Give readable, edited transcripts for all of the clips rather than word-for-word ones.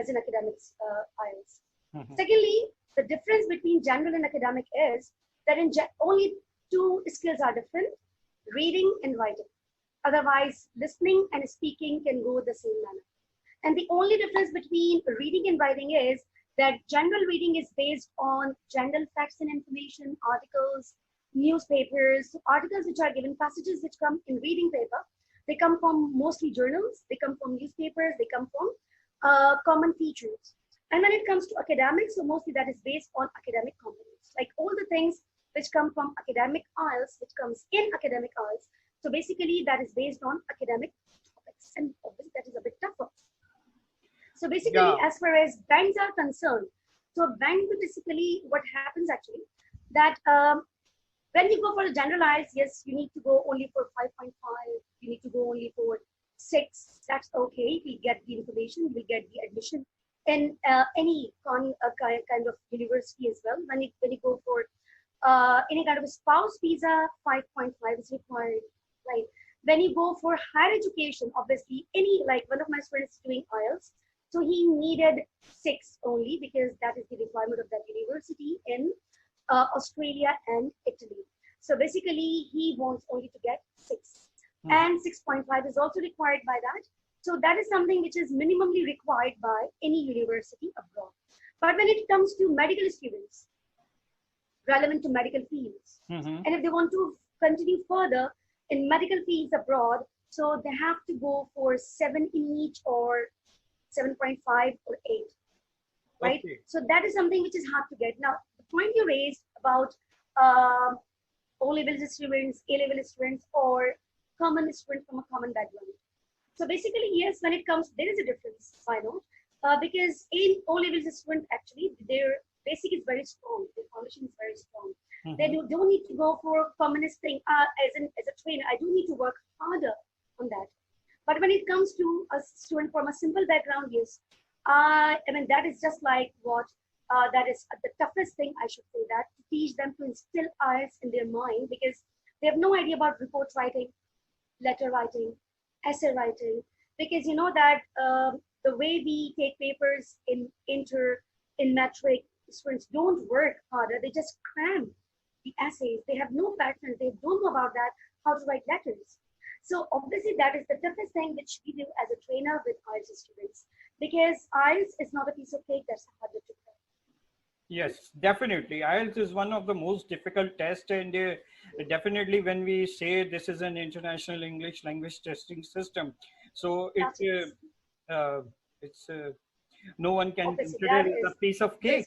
as in academics IELTS. Mhm. Secondly, the difference between general and academic is that only two skills are different, reading and writing. Otherwise, listening and speaking can go the same manner. And the only difference between reading and writing is that general reading is based on general facts and information, articles, newspapers, articles which are given, passages which come in reading paper. They come from mostly journals, they come from newspapers, they come from common features. And when it comes to academics, so mostly that is based on academic components, like all the things which come from academic IELTS, which comes in academic IELTS. So basically that is based on academic topics, and obviously that is a bit tougher. So basically, Yeah. as far as bands are concerned, so band basically what happens actually that when we go for the general IELTS, yes, you need to go only for 5.5, you need to go only for 6. That's okay. We get the information, we get the admission in any kind of university as well. When you go for any kind of a spouse visa, 5.5 is required, right? When you go for higher education, obviously, like one of my students is doing IELTS, so he needed 6 only because that is the requirement of that university in Australia and Italy. So basically, he wants only to get 6. And 6.5 is also required by that. So that is something which is minimally required by any university abroad. But when it comes to medical students, relevant to medical fields, and if they want to continue further in medical fields abroad, so they have to go for 7 in each or 7.5 or 8, right? Okay. So that is something which is hard to get. Now, the point you raised about O-level students, A-level students, or common students from a common background. So basically, yes, when it comes, there is a difference. Why not? Because in O-level student, actually, their basic is very strong. Their foundation is very strong. They don't need to go for communist thing as a trainer. I do need to work harder on that. But when it comes to a student from a simple background, yes, I mean, that is just like what, that is the toughest thing, I should say that, to teach them to instill IELTS in their mind, because they have no idea about report writing, letter writing, essay writing, because you know that the way we take papers in metric, students don't work harder, they just cram the essays, they have no pattern, they don't know about that, how to write letters. So obviously that is the toughest thing which we do as a trainer with IELTS students, because IELTS is not a piece of cake that's harder to crack. Yes, definitely. IELTS is one of the most difficult tests, and definitely when we say this is an international English language testing system, so it's no one can Obviously, consider that it a is piece of cake.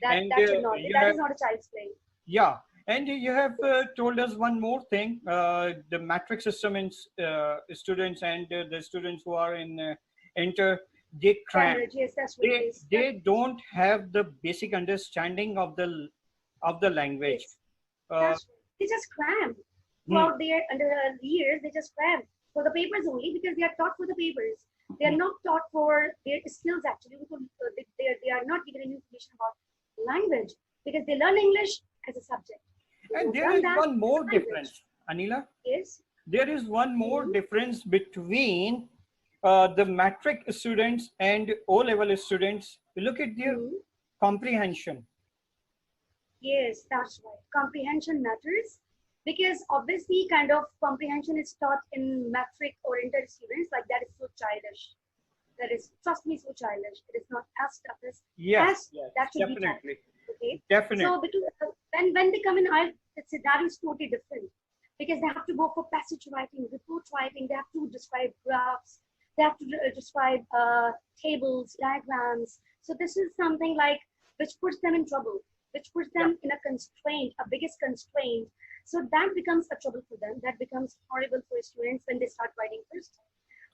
And that should not be. you That have, is not a child's play. yeah, and you have told us one more thing. The metric system in students and the students who are in enter, they cram. Cambridge, yes, that's what it is. They don't have the basic understanding of the language. Yes, that's right. They just cram throughout their under years. They just cram for the papers only because they are taught for the papers. They are not taught for their skills actually. They are not given any information about language because they learn English as a subject. And there is one more difference, Anila. Yes. There is one more difference between the metric students and O-level students. Look at their comprehension. Yes, that's right. Comprehension matters because obviously kind of comprehension is taught in metric oriented students, like that is so childish. That is, trust me, so childish. It is not as tough as that should definitely. be taught. Okay. Definitely. So because when they come in IELTS, that is totally different because they have to go for passage writing, report writing. They have to describe graphs. They have to describe tables, diagrams. So this is something like which puts them in trouble, which puts them in a constraint, a biggest constraint. So that becomes a trouble for them. That becomes horrible for students when they start writing first.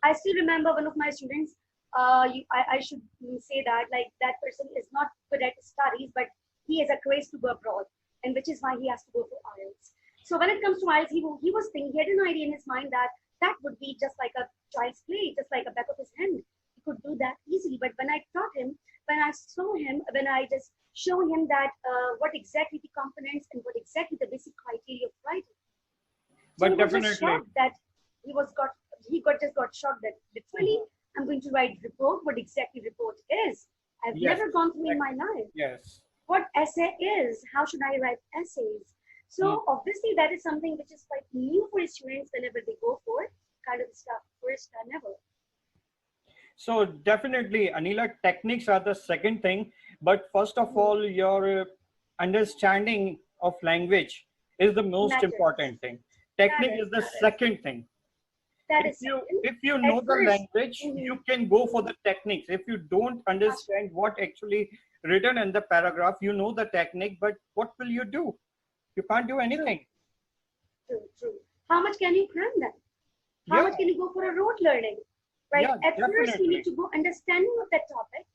I still remember one of my students. I should say that like that person is not good at studies, but he has a craze to go abroad, and which is why he has to go for IELTS. So when it comes to IELTS, he was thinking, he had an idea in his mind that would be just like a child's play, just like a back of his hand. He could do that easily. But when I taught him, when I just show him that what exactly the components and what exactly the basic criteria of writing. So But he was definitely just shocked that he just got shocked that literally I'm going to write report, what exactly report is. I've Yes. never gone through in my life. Yes. What essay is, how should I write essays. So obviously that is something which is quite new for students whenever they go for kind of stuff first time ever. So definitely, Anila, techniques are the second thing, but first of all, your understanding of language is the most Matters. important thing. That Technique is, is the that is, second thing. that If is you second. if you At know the first, language, you can go for the techniques. If you don't that's understand what actually written in the paragraph, you know the technique, but what will you do? You can't do true, anything. true. How much can you cram then? How Yeah, much can you go for a rote learning? Right? yeah, At first, you need definitely. to go understanding of that topic.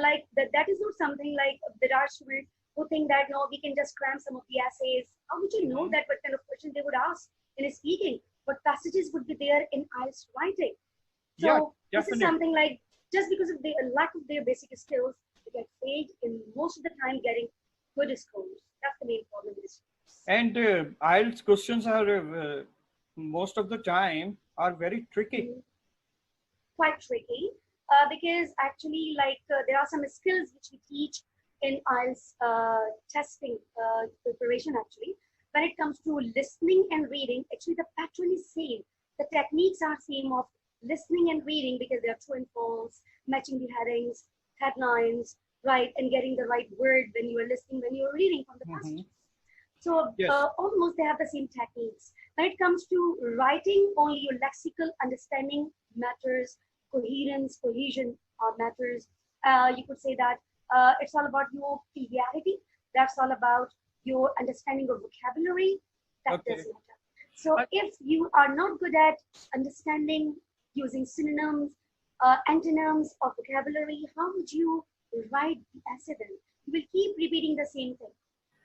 Like that is not something like there are students who think that no, we can just cram some of the essays. How would you know Mhm. that what kind of question they would ask in speaking? What passages would be there in IELTS writing? Yeah, So this is definitely. something like just because of the lack of their basic skills, they get failed in most of the time getting good scores. That's the main problem with this. And IELTS questions are most of the time are very tricky. Mhm. Quite tricky because actually there are some skills which we teach in IELTS testing preparation actually. When it comes to listening and reading, actually the pattern is same. The techniques are same of listening and reading because they are true and false, matching the headings, headlines, right, and getting the right word when you are listening, when you are reading from the Hmm. passages. So Yes. almost they have the same techniques. When it comes to writing, only your lexical understanding matters, coherence, cohesion matters. You could say that it's all about your clarity. That's all about your understanding of vocabulary. That does Okay. matter. So I, if you are not good at understanding using synonyms, antonyms, or vocabulary, how would you write the essay then? You will keep repeating the same thing.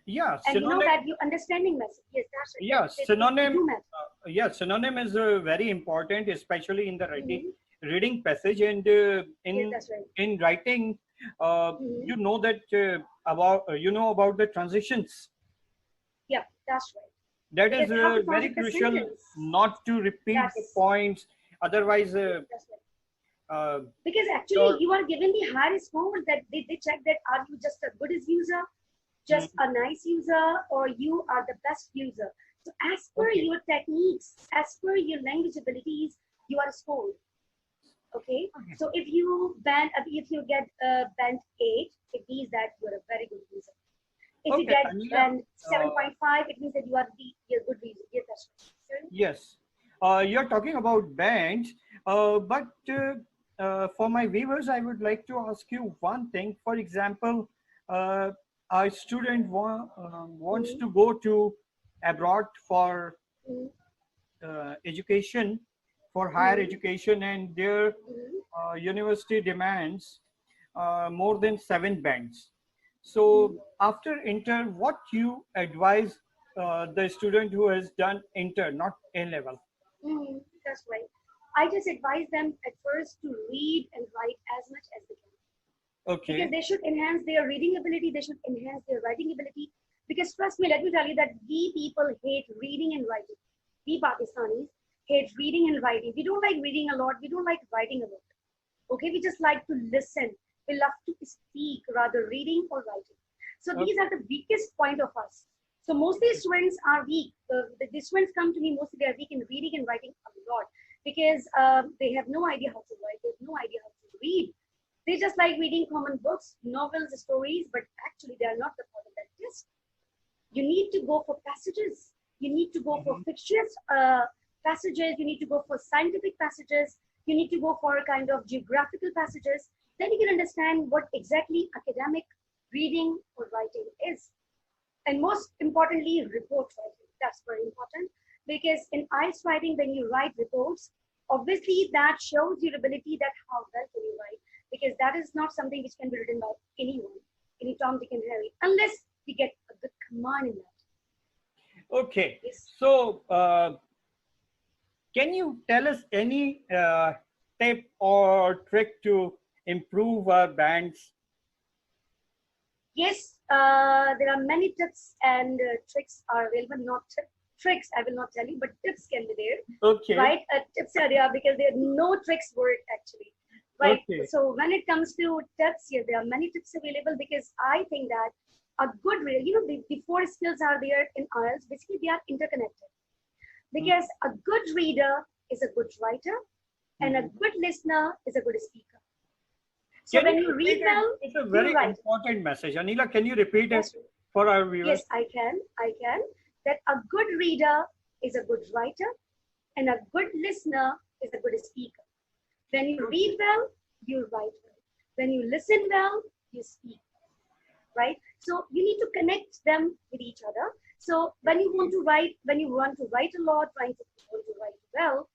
yeah, And you know synonym. that you understanding message. Yes, that's right. Yeah, They synonym. do matter. Yeah, synonym is very important, especially in the writing, Mm-hmm. reading passage and Yes, that's right. in writing. Mm-hmm. You know that about you know about the transitions. Yeah, that's right. That Because is they have to very complete the crucial sentence. not to repeat the That's points. Otherwise, yes, that's right. uh, Because actually your you are given the higher score that they check that are you just a good user, just mm, a nice user, or you are the best user. So as per okay, your techniques, as per your language abilities, you are scored. Okay. okay, So if you get band 8, it means that you are a very good user. If you okay, get Anila. band 7.5, it means that you are a good reader. Yes, that's right. Yes, you're talking about bands, but for my viewers, I would like to ask you one thing. For example, uh, a student wants Mm-hmm. to go to abroad for Mm-hmm. education, for higher Mm-hmm. education, and their Mm-hmm. university demands more than 7 bands. So after inter, what you advise the student who has done inter, not A level? Mm-hmm. That's right. I just advise them at first to read and write as much as they can because Okay. they should enhance their reading ability, they should enhance their writing ability. Because trust me, let me tell you that we people hate reading and writing. We Pakistanis hate reading and writing. We don't like reading a lot, we don't like writing a lot. Okay, we just like to listen. We love to speak rather reading or writing. So these Okay. are the weakest point of us. So mostly students are weak. The students come to me mostly they are weak in reading and writing a lot because they have no idea how to write. They have no idea how to read. They just like reading common books, novels, stories, but actually they are not the part of that test. You need to go for passages. You need to go for Mhm. fictitious passages. You need to go for scientific passages. You need to go for kind of geographical passages. Then you can understand what exactly academic reading or writing is. And most importantly, report writing. That's very important because in IELTS writing, when you write reports, obviously that shows your ability that how well can you write because that is not something which can be written by anyone, any Tom, Dick, and Harry, unless we get a good command in that. Okay. Yes. So, can you tell us any tip or trick to improve our bands? Yes, there are many tips and tricks are available. Not tricks, I will not tell you, but tips can be there, Okay. right? Tips are there because there no tricks work actually. Right. Okay. So when it comes to tips, here there are many tips available because I think that a good reader, the four skills are there in IELTS. Basically, they are interconnected because a good reader is a good writer and a good listener is a good speaker. So Can when you you repeat read it? well, It's a you very write. important message. Anila, can you repeat it That's right. for our viewers? Yes, I can. I can. That a good reader is a good writer and a good listener is a good speaker. When you read well, you write well. When you listen well, you speak, right? So you need to connect them with each other. So when you want to write a lot, want to write well,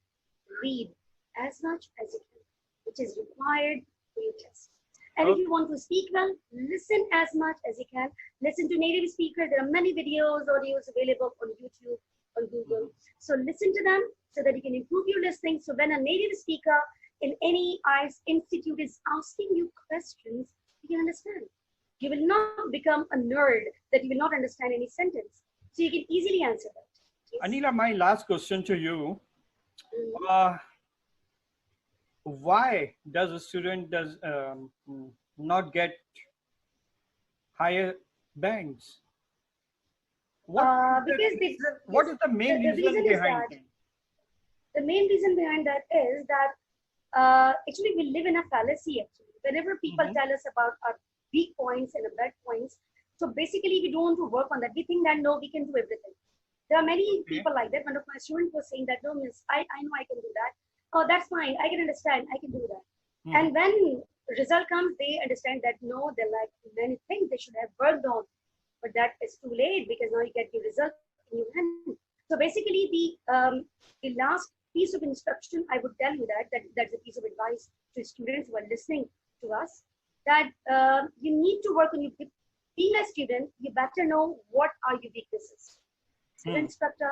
read as much as you can, which is required for your test. And if Okay. you want to speak well, listen as much as you can. Listen to native speakers. There are many videos, audios available on YouTube, on Google. So listen to them so that you can improve your listening. So when a native speaker in any IELTS institute is asking you questions, you can understand. You will not become a nerd that you will not understand any sentence. So you can easily answer that. Yes. Anila, my last question to you. Mhm. Why does a student not get higher bands? What is the Because reason? What yes, is the main the reason reason is behind that it? the main reason behind that is that actually we live in a fallacy actually. Whenever people Mhm. tell us about our weak points and our bad points, so basically we don't want to work on that. We think that no, we can do everything. There are many Okay. people like that. One of my students was saying that no, miss, I know I can do that. Oh, that's fine. I can understand. I can do that. Mhm. And when result comes, they understand that no, they're like many things they should have worked on, but that is too late because now you get your result in your hand. So basically, the last piece of instruction I would tell you that's a piece of advice to students who are listening to us that you need to work on your being a student. You better know what are your weaknesses. As an Hmm. instructor,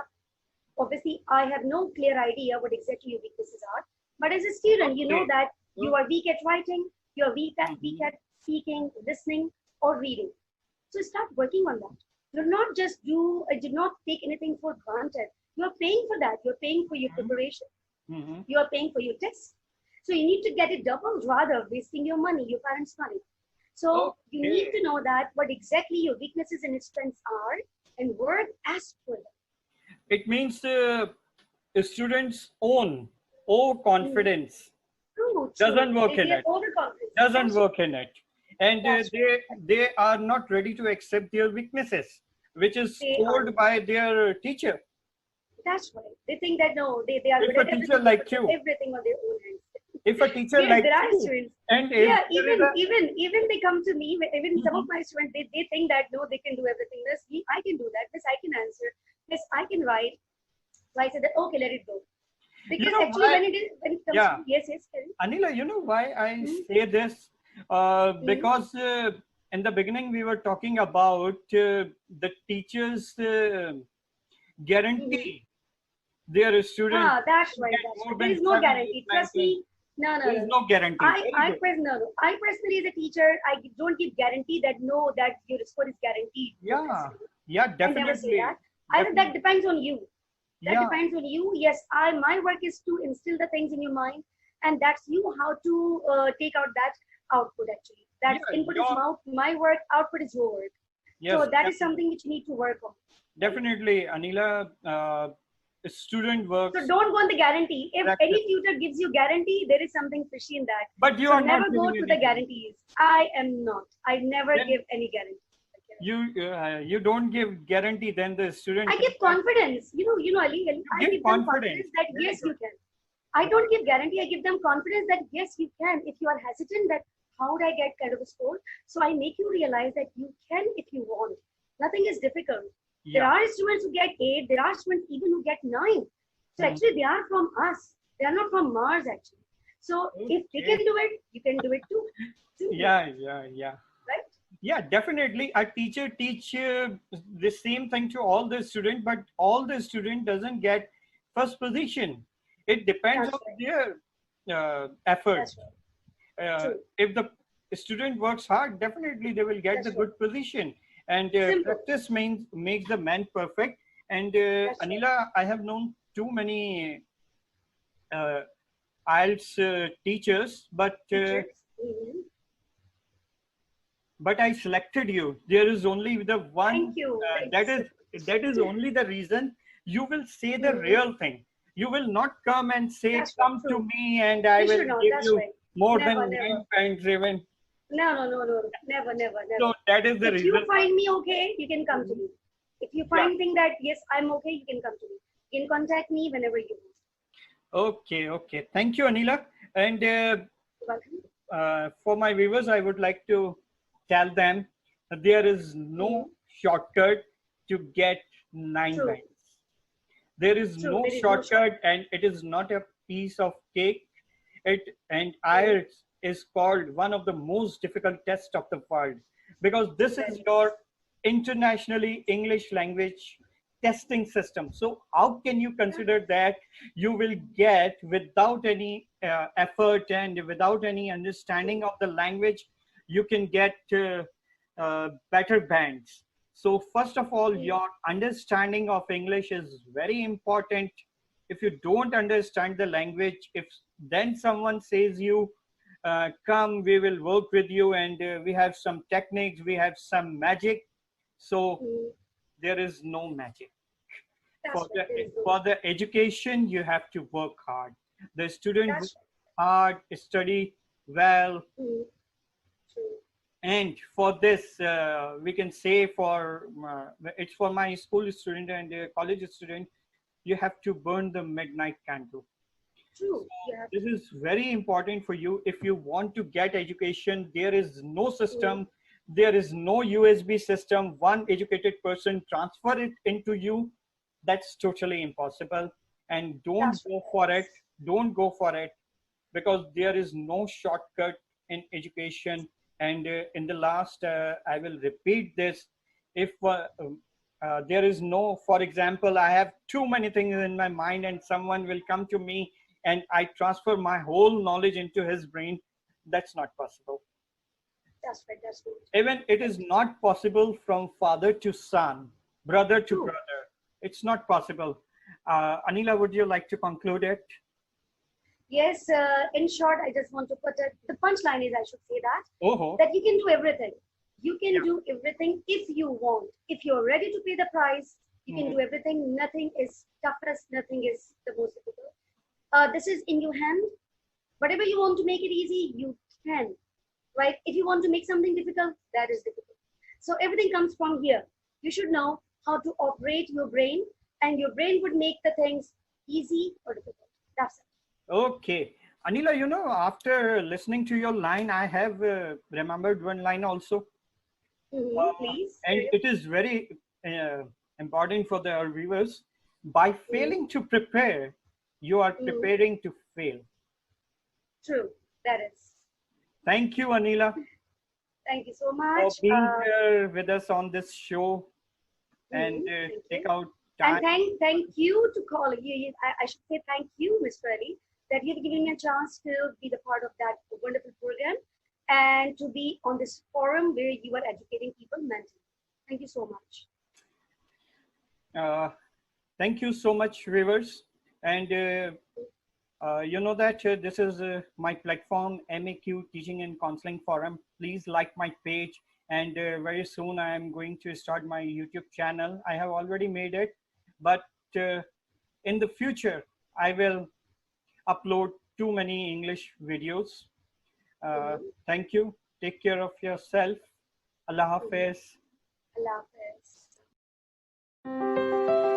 obviously I have no clear idea what exactly your weaknesses are. But as a student, you know Okay. that you are weak at writing, you are weak Mhm. at speaking, listening, or reading. So start working on that. Do not take anything for granted. You are paying for that. You're paying for your preparation. Mhm. You are paying for your tests. So you need to get it doubled rather wasting your money, your parents' money. So you need Okay. to know that what exactly your weaknesses and strengths are and work as for them. It means the students' own Mhm. confidence True, doesn't true. work in Their it. overconfidence. Doesn't That's right. work in it, and That's right. they are not ready to accept their weaknesses, which is They are told by their teacher. That's right. They think that no, they are If good a at teacher everything. They like could do you, everything on their own hands. if a teacher Yes, like there are you, students. and if Yeah, there is a even they come to me. Even some of Mhm. my students, they think that no, they can do everything. This I can do that. This I can answer. This I can write. So I said that okay, let it go. You Because know actually, why? when it comes to Yeah, yes, Karen. Anila, you know why I Mm-hmm. say this? Mm-hmm. Because in the beginning we were talking about the teachers Mm-hmm. guarantee their students That's to right. get That's more right. There than is no seven, eight, guarantee. nine, Trust ten. me. No, no, There no, is no. no guarantee. Very good. I personally, as a teacher, I don't give guarantee that no, that your score is guaranteed for Yeah, this. yeah, I never say definitely, that. I think that definitely. depends on you. That Yeah, depends on you. Yes, I my work is to instill the things in your mind, and that's you how to take out that output. Actually, yeah, that's input is your my work, output is your work. So yes, that is definitely, something which you need to work on, right? definitely, Anila. Student So works don't go on the guarantee. If practice, any tutor gives you guarantee, there is something fishy in that. but you So are not never go giving to any the guarantee. guarantees. I am not. I never Then give any guarantee. you don't give guarantee. Then the student I give cannot. confidence. Ali, You I give give them confidence. confidence that Very yes, you good. can. I don't give guarantee. I give them confidence that yes, you can. If you are hesitant that how would I get kind of a score, so I make you realize that you can if you want. Nothing is difficult. There Yeah. are students who get 8. There are students even who get 9. So Hmm. actually, they are from us. They are not from Mars actually. So if they can Okay. do it, you can do it too. Simple, Yeah, yeah, yeah. right? Yeah, definitely. A teacher teach the same thing to all the student, but all the student doesn't get first position. It depends That's on right. their effort. That's right. True. If the student works hard, definitely they will get the That's right. good position. And Simple. practice makes the man perfect. And That's right. Anila, I have known too many IELTS teachers, Teachers. Mm-hmm. but I selected you. There is only the one, Thank you. Thank you that so is that is only the reason you will say much. the real thing. You will not come and say, That's right. come to True. me and I You will should not. give That's you right. more Never, than never. 9 points even. No, no, no, no. Never, never, So never. that is the If you reason. find me okay, you can come to me. If you Yeah. find thing that yes, I'm okay, you can come to me. You can contact me whenever you want. Okay, okay. Thank you, Anila. And You're welcome. for my viewers, I would like to tell them that there is Mm-hmm. no shortcut to get 9 True. bands. There is True. no There is no shortcut, shortcut. and it is not a piece of cake. It and Mm-hmm. IELTS is called one of the most difficult tests of the world because this is Very. your internationally English language testing system. So how can you consider that you will get without any effort and without any understanding of the language, you can get better bands. So first of all, Mm-hmm. your understanding of English is very important. If you don't understand the language, if then someone says you, come, we will work with you and we have some techniques, we have some magic. So Mm-hmm. there is no magic. That's right. There is no For magic. the education, you have to work hard. The student That's work hard, study well, right. Mm-hmm. True. and for this, we can say for it's for my school student and college student, you have to burn the midnight candle. True. You have This is very important for you. If you want to get education, there is no to. system, there is no USB system, one educated person transfer it into you. That's totally impossible. And don't That's right. go That for is. it. Don't go for it because there is no shortcut in education. And in the last, I will repeat this. If there is no, for example, I have too many things in my mind and someone will come to me and I transfer my whole knowledge into his brain, that's not possible. That's right. That's good. Even it Right. is not possible from father to son, brother to True. brother. It's not possible. Anila, would you like to conclude it? Yes, in short, I just want to put it. The punchline is, I should say Oh, that you can do everything. You can yeah. do everything if you want. If you're ready to pay the price, you can Mhm. do everything. Nothing is toughest. Nothing is the most difficult. This is in your hand. Whatever you want to make it easy, you can. Right? If you want to make something difficult, that is difficult. So everything comes from here. You should know how to operate your brain, and your brain would make the things easy or difficult. That's it. Okay. Anila, after listening to your line, I have remembered one line also. Please. And it is very uh, important for the viewers. By Mhm. failing to prepare, you are Mm, preparing to fail. true. That is. Thank you, Anila, Thank you so for much. being here with us on this show and Thank take you. out And time. thank you to call you. I should say thank you, Mr. Ali, that you've given me a chance to be the part of that wonderful program and to be on this forum where you are educating people mentally. Thank you so much. Uh, thank you so much, viewers. And you know that this is my platform, MAQ Teaching and Counseling Forum. Please like my page. And very soon I am going to start my YouTube channel. I have already made it, but uh, in the future, I will upload too many English videos. Mhm, Thank you. Take care of yourself. Allah mhm. Hafiz. Allah Hafiz.